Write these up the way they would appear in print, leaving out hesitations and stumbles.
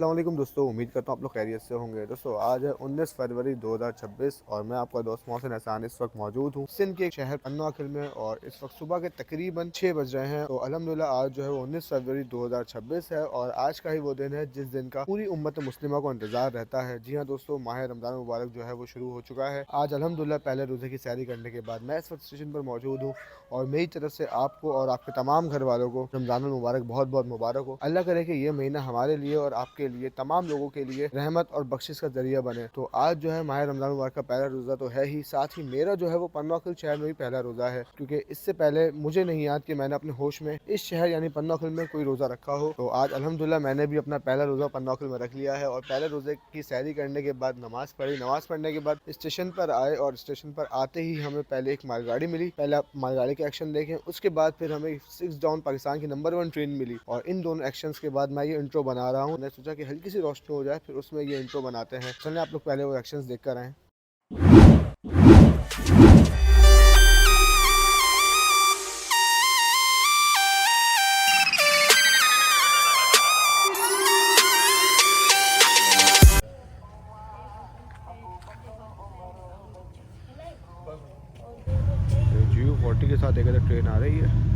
अस्सलाम वालेकुम दोस्तों, उम्मीद करता हूँ आप लोग खैरियत से होंगे। दोस्तों आज है 19 फरवरी 2026 और मैं आपका दोस्त मोहसिन एहसान इस वक्त मौजूद हूँ सिंध के एक शहर पन्नाकिल में और इस वक्त सुबह के तकरीबन 6 बज रहे हैं। तो अल्हम्दुलिल्लाह आज जो है वो 19 फरवरी 2026 है और आज का ही वो दिन है जिस दिन का पूरी उम्मत मुस्लिमा को इंतजार रहता है। जी हाँ दोस्तों, माह रमजान मुबारक जो है वो शुरू हो चुका है। आज अल्हम्दुलिल्लाह पहले रोजे की सैरी करने के बाद मैं इस वक्त स्टेशन पर मौजूद हूँ और मेरी तरफ से आपको और आपके तमाम घर वालों को रमजान मुबारक बहुत बहुत मुबारक हो। अल्लाह करे कि ये महीना हमारे लिए और आपके लिए तमाम लोगों के लिए रहमत और बख्शिश का जरिया बने। तो आज जो है माह रमजान मुबारक का पहला रोज़ा तो है ही, साथ ही मेरा जो है वो पन्नाकिल शहर में भी पहला रोज़ा है, क्योंकि इससे पहले मुझे नहीं याद कि मैंने अपने होश में इस शहर यानी पन्नाकिल में कोई रोज़ा रखा हो। तो आज अल्हम्दुलिल्लाह मैंने भी अपना पहला रोज़ा पन्नाकिल में रख लिया है और पहले रोज़े की सैरी करने के बाद नमाज़ पढ़ी। नमाज़ पढ़ने के बाद स्टेशन पर आए और स्टेशन पर आते ही हमें पहले एक मालगाड़ी मिली। पहले आप मालगाड़ी के एक्शन देखें, उसके बाद फिर हमें 6 डाउन पाकिस्तान की नंबर 1 ट्रेन मिली और इन दोनों एक्शंस के बाद मैं ये इंट्रो बना रहा हूँ। मैंने सोचा कि हल्की सी रोशनी हो जाए फिर उसमें ये इंट्रो बनाते हैं। चलिए आप लोग पहले वो एक्शंस देख कर आएँ। GU40 के साथ एक ट्रेन आ रही है।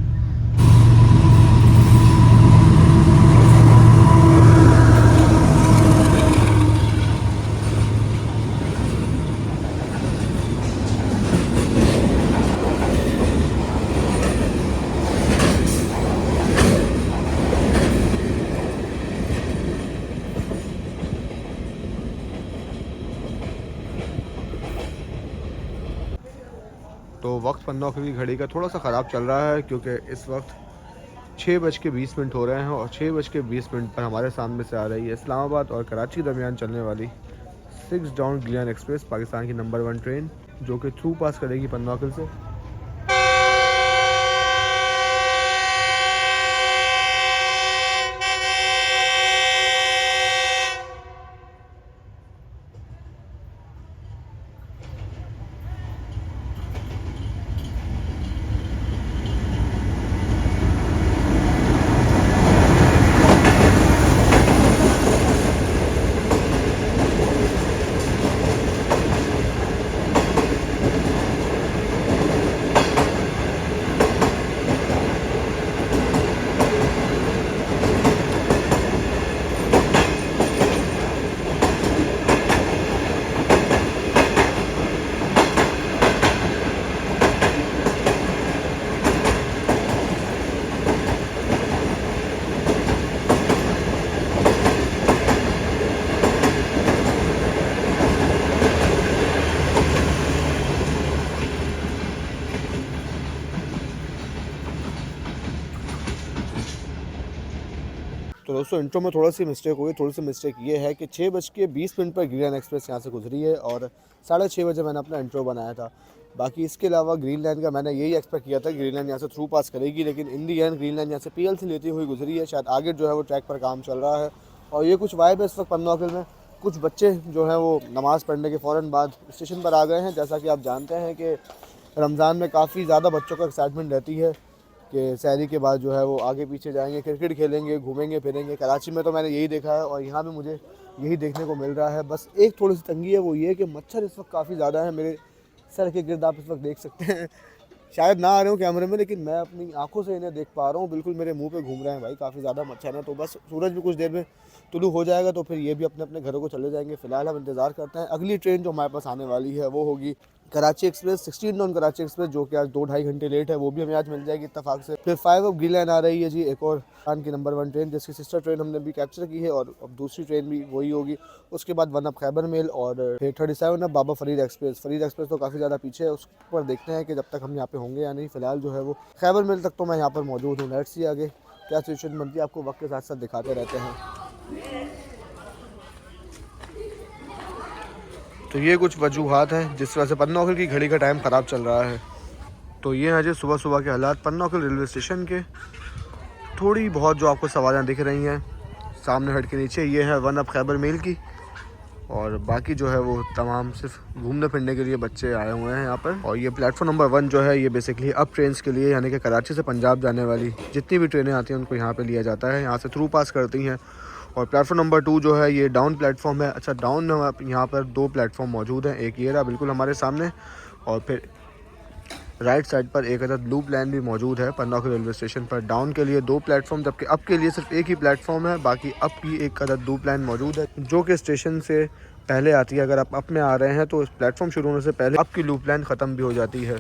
तो वक्त पन्नाकिल की घड़ी का थोड़ा सा ख़राब चल रहा है क्योंकि इस वक्त 6:20 हो रहे हैं और 6:20 पर हमारे सामने से आ रही है इस्लामाबाद और कराची के दरमियान चलने वाली 6 डाउन गिलियन एक्सप्रेस, पाकिस्तान की नंबर 1 ट्रेन जो कि थ्रू पास करेगी पन्नाकिल से। तो दोस्तों इंट्रो में थोड़ा सी मिस्टेक हुई। थोड़ी सी मिस्टेक ये है कि 6:20 पर ग्रीन एक्सप्रेस यहाँ से गुजरी है और 6:30 बजे मैंने अपना इंट्रो बनाया था। बाकी इसके अलावा ग्रीन लाइन का मैंने यही एक्सपेक्ट किया था, ग्रीन लाइन यहाँ से थ्रू पास करेगी, लेकिन इन दी एंड ग्रीन लाइन यहाँ से PLC लेती हुई गुजरी है। शायद आगे जो है वो ट्रैक पर काम चल रहा है और ये कुछ वाइब है इस वक्त पन्नाकिल में। कुछ बच्चे जो हैं वो नमाज़ पढ़ने के फ़ौरन बाद स्टेशन पर आ गए हैं। जैसा कि आप जानते हैं कि रमज़ान में काफ़ी ज़्यादा बच्चों का एक्साइटमेंट रहती है कि सैरी के बाद जो है वो आगे पीछे जाएंगे, क्रिकेट खेलेंगे, घूमेंगे फिरेंगे। कराची में तो मैंने यही देखा है और यहाँ भी मुझे यही देखने को मिल रहा है। बस एक थोड़ी सी तंगी है, वो ये कि मच्छर इस वक्त काफ़ी ज़्यादा है मेरे सर के गिर्द, आप इस वक्त देख सकते हैं। शायद ना आ रहे हो कैमरे में, लेकिन मैं अपनी आंखों से इन्हें देख पा रहा हूँ। बिल्कुल मेरे मुंह पे घूम रहे हैं भाई, काफ़ी ज़्यादा मच्छर है। तो बस सूरज भी कुछ देर में तुलू हो जाएगा तो फिर ये भी अपने अपने घरों को चले जाएंगे। फिलहाल हम इंतज़ार करते हैं अगली ट्रेन जो हमारे पास आने वाली है, वो होगी Karachi express 16 down Karachi express, जो कि आज 2-2.5 घंटे लेट है। वो भी हमें आज मिल जाएगी इत्तेफाक से। फिर 5 ऑफ ग्रीन लाइन आ रही है जी, एक और पाकिस्तान की नंबर 1 ट्रेन जिसकी सिस्टर ट्रेन हमने भी कैप्चर की है और अब दूसरी ट्रेन भी वही होगी। उसके बाद 1 ऑफ खैबर मेल और फिर 37 of Baba Farid express. Farid express तो काफ़ी ज़्यादा पीछे है, उस पर देखते हैं कि जब तक हम यहाँ पे होंगे या नहीं। फिलहाल जो है वो खैबर मेल तक तो मैं यहाँ पर मौजूद हूँ। लेट्स सी आगे क्या सिचुएशन बनती है, आपको वक्त के साथ साथ दिखाते रहते हैं। तो ये कुछ वजूहात हैं जिस वजह से पन्नाकिल की घड़ी का टाइम ख़राब चल रहा है। तो ये हैं जी सुबह सुबह के हालात पन्नाकिल रेलवे स्टेशन के। थोड़ी बहुत जो आपको सवारियाँ दिख रही हैं सामने हट के नीचे, ये है 1 ऑफ खैबर मेल की और बाकी जो है वो तमाम सिर्फ घूमने फिरने के लिए बच्चे आए हुए हैं यहाँ पर। और ये प्लेटफॉर्म नंबर 1 जो है ये बेसिकली अप ट्रेन्स के लिए, यानी कि कराची से पंजाब जाने वाली जितनी भी ट्रेनें आती हैं उनको यहाँ पे लिया जाता है। यहाँ से थ्रू पास करती हैं और प्लेटफॉर्म नंबर 2 जो है ये डाउन प्लेटफॉर्म है। अच्छा, डाउन में यहाँ पर 2 प्लेटफॉर्म मौजूद हैं, एक ये रहा बिल्कुल हमारे सामने, और फिर राइट साइड पर एक अदद लूप लाइन भी मौजूद है पन्नाकुल रेलवे स्टेशन पर। डाउन के लिए 2 प्लेटफॉर्म, जबकि अप के लिए सिर्फ एक ही प्लेटफॉर्म है। बाकी अप की एक अदद लूप लाइन मौजूद है जो कि स्टेशन से पहले आती है। अगर आप अप में आ रहे हैं तो इस प्लेटफॉर्म शुरू होने से पहले अप की लूप लाइन ख़त्म भी हो जाती है।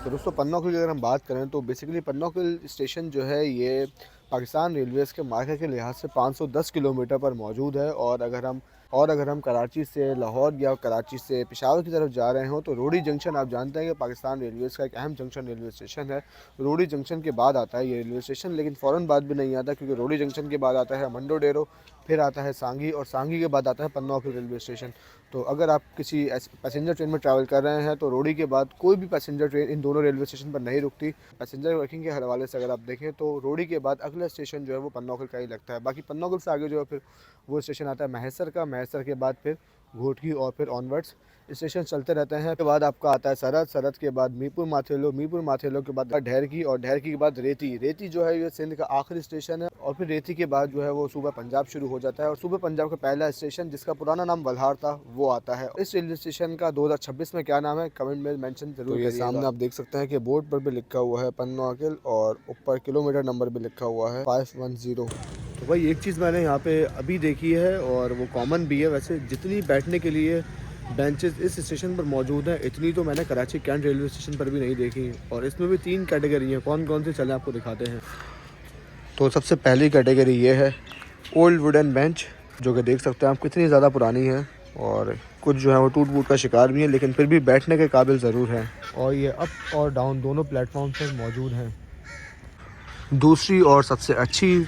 तो दोस्तों, पन्नाकुल की अगर हम बात करें तो बेसिकली पन्नाकुल स्टेशन जो है ये पाकिस्तान रेलवेज़ के मार्के के लिहाज से 510 किलोमीटर पर मौजूद है। और अगर हम कराची से लाहौर या कराची से पेशावर की तरफ जा रहे हो तो रोडी जंक्शन, आप जानते हैं कि पाकिस्तान रेलवेज़ का एक अहम जंक्शन रेलवे स्टेशन है। रोडी जंक्शन के बाद आता है ये रेलवे स्टेशन, लेकिन फ़ौरन बाद भी नहीं आता, क्योंकि रोडी जंक्शन के बाद आता है मंडो डेरो, फिर आता है सांगी, और सांगी के बाद आता है पन्नाकुल रेलवे स्टेशन। तो अगर आप किसी पैसेंजर ट्रेन में ट्रैवल कर रहे हैं तो रोडी के बाद कोई भी पैसेंजर ट्रेन इन दोनों रेलवे स्टेशन पर नहीं रुकती। पैसेंजर वर्किंग के हवाले से अगर आप देखें तो रोडी के बाद अगला स्टेशन जो है वो पन्नाकुल का ही लगता है। बाकी पन्नाकुल से आगे जो है फिर वो स्टेशन आता है महसर का, महसर के बाद फिर घोटकी, और फिर ऑनवर्ड्स स्टेशन चलते रहते हैं। के बाद आपका आता है सरहद, सरहद के बाद मीरपुर माथेलो, मीरपुर माथेलो के बाद ढेरकी, और ढेरकी के बाद रेती। रेती जो है ये सिंध का आखिरी स्टेशन है, और फिर रेती के बाद जो है वो सूबा पंजाब शुरू हो जाता है, और सूबा पंजाब का पहला स्टेशन जिसका पुराना नाम वल्हार था वो आता है। इस रेलवे स्टेशन का 2026 में क्या नाम है कमेंट में मेंशन जरूर करिएगा। तो ये सामने आप देख सकते हैं कि बोर्ड पर भी लिखा हुआ है पन्नाकुल, और ऊपर किलोमीटर नंबर भी लिखा हुआ है 510। तो भाई एक चीज़ मैंने यहाँ पे अभी देखी है, और वो कॉमन भी है वैसे, जितनी बैठने के लिए बेंचेस इस स्टेशन पर मौजूद हैं इतनी तो मैंने कराची कैंट रेलवे स्टेशन पर भी नहीं देखी। और इसमें भी 3 कैटेगरी हैं, कौन कौन से चले आपको दिखाते हैं। तो सबसे पहली कैटेगरी ये है ओल्ड वुडन बेंच, जो कि देख सकते हैं आप कितनी ज़्यादा पुरानी है, और कुछ जो है वो टूट फूट का शिकार भी है, लेकिन फिर भी बैठने के काबिल ज़रूर है। और ये अप और डाउन दोनों प्लेटफॉर्म पर मौजूद हैं। दूसरी और सबसे अच्छी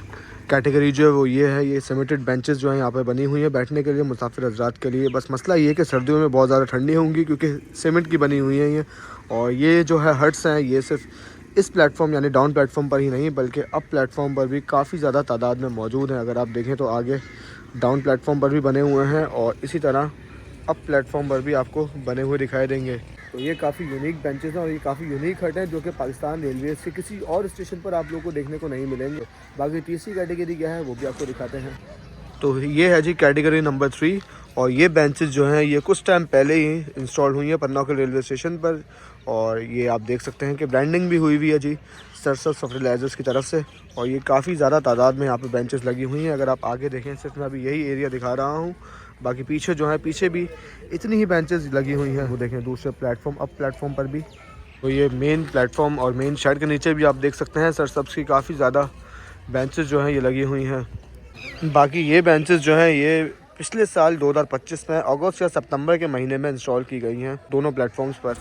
कैटेगरी जो है वो ये है, ये सिमेंटेड बेंचेस जो है यहाँ पे बनी हुई है बैठने के लिए मुसाफिर हजरात के लिए। बस मसला ये है कि सर्दियों में बहुत ज़्यादा ठंडी होंगी, क्योंकि सीमेंट की बनी हुई है ये। और ये जो है हट्स हैं ये सिर्फ इस प्लेटफॉर्म यानी डाउन प्लेटफॉर्म पर ही नहीं, बल्कि अप प्लेटफॉर्म पर भी काफ़ी ज़्यादा तादाद में मौजूद हैं। अगर आप देखें तो आगे डाउन प्लेटफॉर्म पर भी बने हुए हैं, और इसी तरह अप प्लेटफॉर्म पर भी आपको बने हुए दिखाई देंगे। तो ये काफ़ी यूनिक बेंचेस हैं, और ये काफ़ी यूनिक हट हैं जो कि पाकिस्तान रेलवे से किसी और स्टेशन पर आप लोगों को देखने को नहीं मिलेंगे। बाकी तीसरी कैटेगरी क्या है वो भी आपको दिखाते हैं। तो ये है जी कैटेगरी नंबर 3, और ये बेंचेस जो हैं ये कुछ टाइम पहले ही इंस्टॉल हुई हैं पन्नाकुल रेलवे स्टेशन पर। और ये आप देख सकते हैं कि ब्रांडिंग भी हुई है जी सरसद फर्टिलाइज़र्स की तरफ से, और ये काफ़ी ज़्यादा तादाद में यहाँ पे बेंचेस लगी हुई हैं। अगर आप आगे देखें, सिर्फ मैं अभी यही एरिया दिखा रहा हूँ, बाकी पीछे जो है पीछे भी इतनी ही बेंचेस लगी हुई हैं। वो देखें दूसरे प्लेटफॉर्म अप प्लेटफॉर्म पर भी। तो ये मेन प्लेटफॉर्म और मेन शेड के नीचे भी आप देख सकते हैं सरसब्स की काफ़ी ज़्यादा बेंचेस जो हैं ये लगी हुई हैं। बाकी ये बेंचेस जो हैं ये पिछले साल 2025 में अगस्त या सितंबर के महीने में इंस्टॉल की गई हैं दोनों प्लेटफॉर्म्स पर।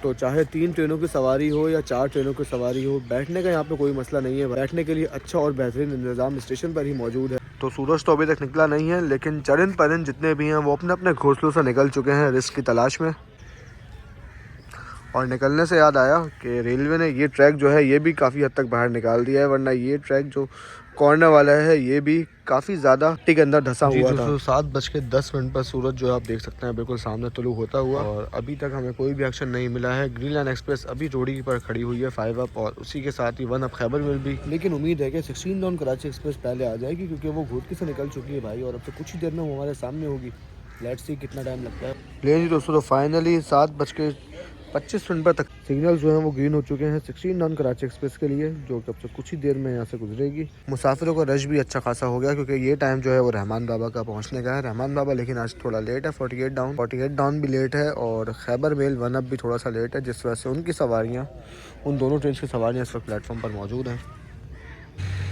तो चाहे 3 ट्रेनों की सवारी हो या 4 ट्रेनों की सवारी हो, बैठने का यहाँ पे कोई मसला नहीं है। बैठने के लिए अच्छा और बेहतरीन इंतज़ाम स्टेशन पर ही मौजूद है। तो सूरज तो अभी तक निकला नहीं है, लेकिन चरिंद परिंद जितने भी हैं वो अपने अपने घोंसलों से निकल चुके हैं रिस्क की तलाश में। और निकलने से याद आया कि रेलवे ने ये ट्रैक जो है ये भी काफ़ी हद तक बाहर निकाल दिया है, वरना ये ट्रैक जो कॉर्नर वाला है ये भी काफ़ी ज़्यादा मिट्टी के अंदर धंसा हुआ था। 7:10 पर सूरज जो है आप देख सकते हैं बिल्कुल सामने तुलू होता हुआ, और अभी तक हमें कोई भी एक्शन नहीं मिला है। ग्रीन लाइन एक्सप्रेस अभी रोडी पर खड़ी हुई है 5 अप, और उसी के साथ ही 1 अप खैबर मिल भी। लेकिन उम्मीद है कि 16 डाउन कराची एक्सप्रेस पहले आ जाएगी, क्योंकि वो घोटकी से निकल चुकी है भाई, और अब तो कुछ ही देर में वो हमारे सामने होगी। लेट्स सी कितना टाइम लगता है। प्लेन जी दोस्तों, तो फाइनली 7:25 पर तक सिग्नल जो हैं वो ग्रीन हो चुके हैं 16 डाउन कराची एक्सप्रेस के लिए, जो तब से कुछ ही देर में यहाँ से गुजरेगी। मुसाफिरों का रश भी अच्छा खासा हो गया, क्योंकि ये टाइम जो है वो रहमान बाबा का पहुँचने का है। रहमान बाबा लेकिन आज थोड़ा लेट है, 48 डाउन भी लेट है, और खैबर मेल 1 अप भी थोड़ा सा लेट है, जिस वजह से उनकी सवारियाँ, उन दोनों ट्रेन की सवारियाँ इस वक्त प्लेटफॉर्म पर मौजूद हैं।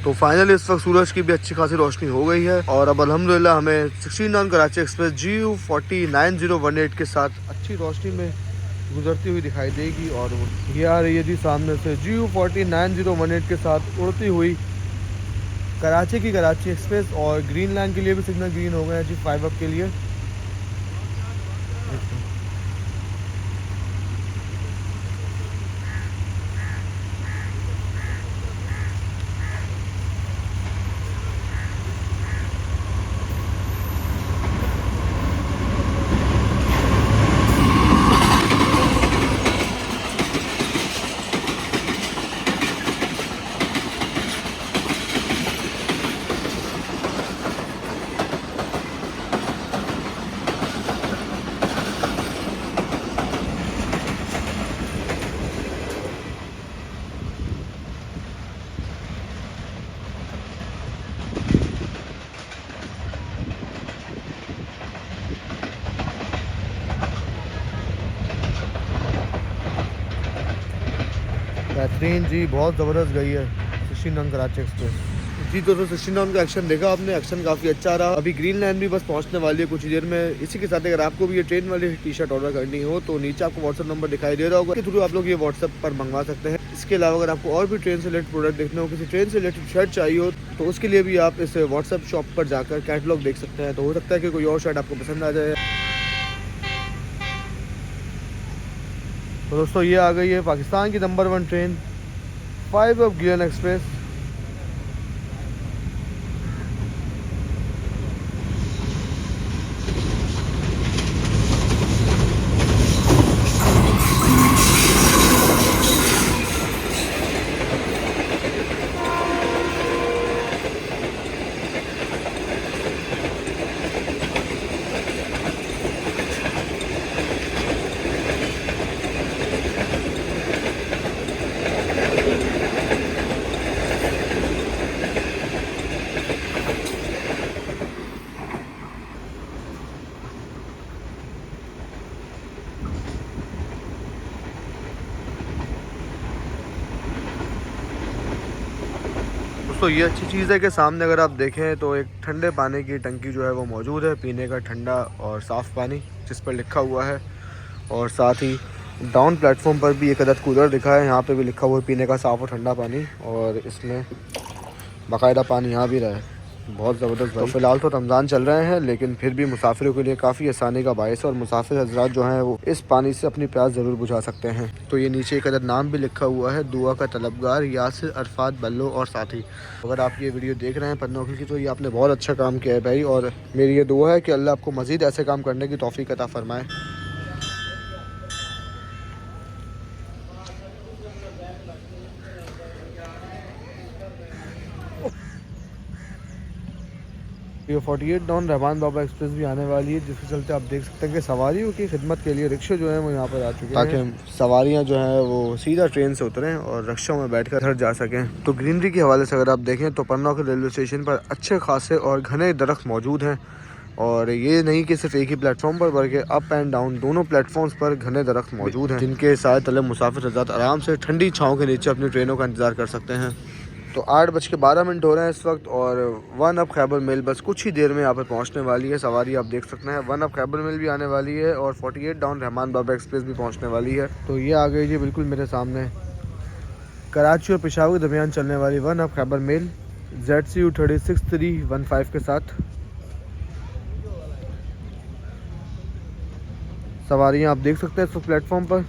तो फाइनली इस वक्त सूरज की भी अच्छी खासी रोशनी हो गई है, और अब अल्हम्दुलिल्लाह हमें 16 डाउन कराची एक्सप्रेस GU40 9018 के साथ अच्छी रोशनी में गुजरती हुई दिखाई देगी। और ये आ रही है जी सामने से GU40 9018 के साथ उड़ती हुई कराची की कराची एक्सप्रेस। और ग्रीन लाइन के लिए भी सिग्नल ग्रीन हो गए हैं जी 5 अप के लिए। ट्रेन जी बहुत ज़बरदस्त गई है 69 कराची एक्सप्रेस। जी दोस्तों 69 का एक्शन देखा आपने, एक्शन काफ़ी अच्छा रहा। अभी ग्रीन लाइन भी बस पहुंचने वाली है कुछ ही देर में। इसी के साथ अगर आपको भी ये ट्रेन वाली टी शर्ट ऑर्डर करनी हो तो नीचे आपको व्हाट्सअप नंबर दिखाई दे रहा होगा, के थ्रू आप लोग ये व्हाट्सअप पर मंगवा सकते हैं। इसके अलावा अगर आपको और भी ट्रेन से रिलेटेड प्रोडक्ट देखना हो, किसी ट्रेन से रिलेटेड शर्ट चाहिए हो, तो उसके लिए भी आप इस व्हाट्सअप शॉप पर जाकर कैटलॉग देख सकते हैं। तो हो सकता है कि कोई और शर्ट आपको पसंद आ जाए। तो दोस्तों ये आ गई है पाकिस्तान की नंबर 1 ट्रेन 5 ऑफ गिलन एक्सप्रेस। दोस्तों ये अच्छी चीज़ है कि सामने अगर आप देखें तो एक ठंडे पानी की टंकी जो है वो मौजूद है, पीने का ठंडा और साफ़ पानी जिस पर लिखा हुआ है। और साथ ही डाउन प्लेटफॉर्म पर भी एक अदद कूलर दिखा है, यहाँ पे भी लिखा हुआ है पीने का साफ़ और ठंडा पानी, और इसमें बाकायदा पानी यहाँ भी रहा है। बहुत ज़बरदस्त। तो फ़िलहाल तो रमज़ान चल रहे हैं, लेकिन फिर भी मुसाफिरों के लिए काफ़ी आसानी का बायस है, और मुसाफिर हज़रात जो हैं वो इस पानी से अपनी प्यास ज़रूर बुझा सकते हैं। तो ये नीचे एक अदद नाम भी लिखा हुआ है, दुआ का तलबगार यासिर अरफात बल्लो और साथी। अगर आप ये वीडियो देख रहे हैं पन्नों की, तो ये आपने बहुत अच्छा काम किया है भाई, और मेरी ये दुआ है कि अल्लाह आपको मज़ीद ऐसे काम करने की तौफ़ीक अता फ़रमाए। ये 48 डाउन रहमान बाबा एक्सप्रेस भी आने वाली है, जिसके चलते आप देख सकते हैं कि सवारियों की खिदमत के लिए रिक्शे जो हैं वो यहाँ पर आ चुके हैं, ताकि सवारियाँ जो हैं वो सीधा ट्रेन से उतरें और रिक्शों में बैठकर घर जा सकें। तो ग्रीनरी के हवाले से अगर आप देखें तो पन्ना के रेलवे स्टेशन पर अच्छे खासे और घने दरख्त मौजूद हैं, और ये नहीं कि सिर्फ एक ही प्लेटफॉर्म पर बल्कि अप एंड डाउन दोनों प्लेटफॉर्म्स पर घने दरख्त मौजूद हैं, जिनके साए तले मुसाफिर हज़रात आराम से ठंडी छाँव के नीचे अपनी ट्रेनों का इंतज़ार कर सकते हैं। तो 8:12 हो रहे हैं इस वक्त, और 1 अप खैबर मेल बस कुछ ही देर में यहाँ पर पहुँचने वाली है। सवारी आप देख सकते हैं 1 अप खैबर मेल भी आने वाली है, और 48 डाउन रहमान बाबा एक्सप्रेस भी पहुँचने वाली है। तो ये आ गई जी बिल्कुल मेरे सामने कराची और पेशावर के दरमियान चलने वाली 1 अप खैबर मेल ZCU 36315 के साथ। सवारियाँ आप देख सकते हैं इस प्लेटफॉर्म पर।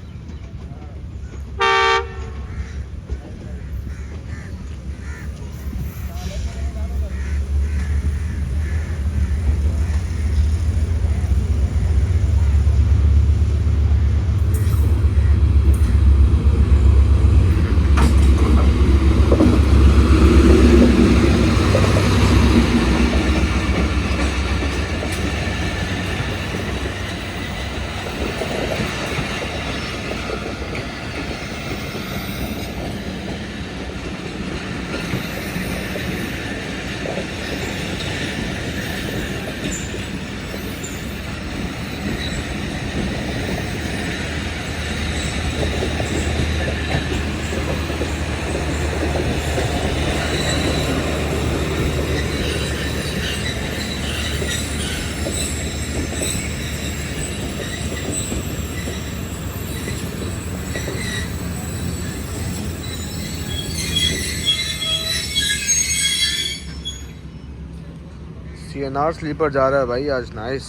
CNR स्लीपर जा रहा है भाई आज, नाइस।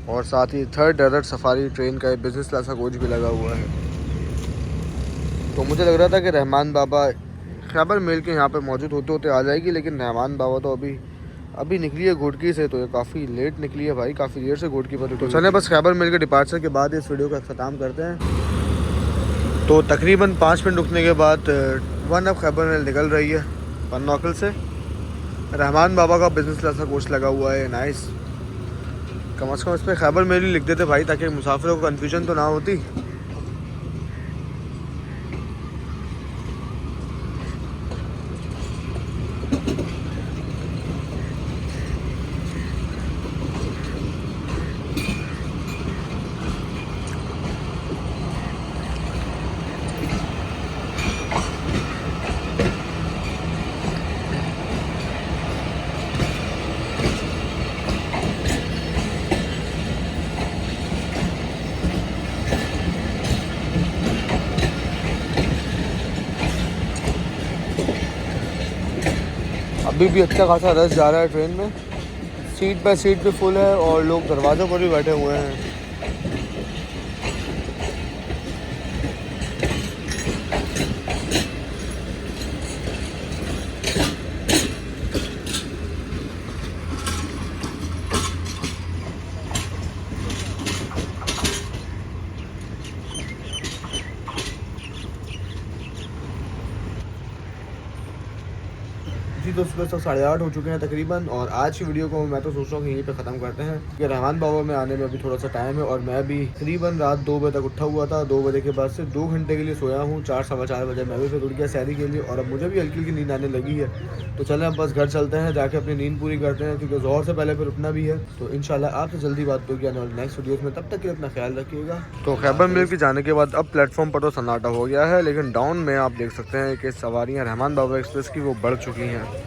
और साथ ही 3rd डेजर्ट सफारी ट्रेन का एक बिज़नेस क्लास का कोच भी लगा हुआ है। तो मुझे लग रहा था कि रहमान बाबा खैबर मेल के यहाँ पे मौजूद होते होते आ जाएगी, लेकिन रहमान बाबा तो अभी निकली है घोटकी से, तो ये काफ़ी लेट निकली है भाई, काफ़ी देर से घोटकी पर। तो चलें बस खैबर मेल के डिपार्चर के बाद इस वीडियो का अख्ताम करते हैं। तो तकरीबन 5 मिनट रुकने के बाद 1 अप खैबर मेल निकल रही है पन्नौकल से। रहमान बाबा का बिज़नेस क्लास का कोच लगा हुआ है, नाइस। कम से कम इस पर खैबर मेल ही लिख देते भाई, ताकि मुसाफिरों को कन्फ्यूजन तो ना होती। अभी भी अच्छा खासा रश जा रहा है ट्रेन में, सीट बाय सीट भी फुल है और लोग दरवाज़ों पर भी बैठे हुए हैं। जी तो सुबह 8:30 हो चुके हैं तकरीबन, और आज की वीडियो को मैं तो सोच रहा हूँ कि यहीं पे ख़त्म करते हैं कि रहमान बाबा में आने में अभी थोड़ा सा टाइम है, और मैं भी तकरीबन रात 2 बजे तक उठा हुआ था। 2 बजे के बाद से 2 घंटे के लिए सोया हूँ। 4 सवा 4 बजे मैं भी फिर उठ गया सैरी के लिए, और अब मुझे भी हल्की हल्की नींद आने लगी है। तो चलें अब बस घर चलते हैं, जाके अपनी नींद पूरी करते हैं, क्योंकि ज़ोहर से पहले फिर उठना भी है। तो इंशाल्लाह आपसे जल्दी बात होगी आने वाली नेक्स्ट वीडियोज़ में। तब तक के लिए अपना ख्याल रखिएगा। तो खैबर मिल्क जाने के बाद अब प्लेटफॉर्म पर तो सन्नाटा हो गया है, लेकिन डाउन में आप देख सकते हैं कि सवारियाँ रहमान बाबा एक्सप्रेस की वो बढ़ चुकी हैं।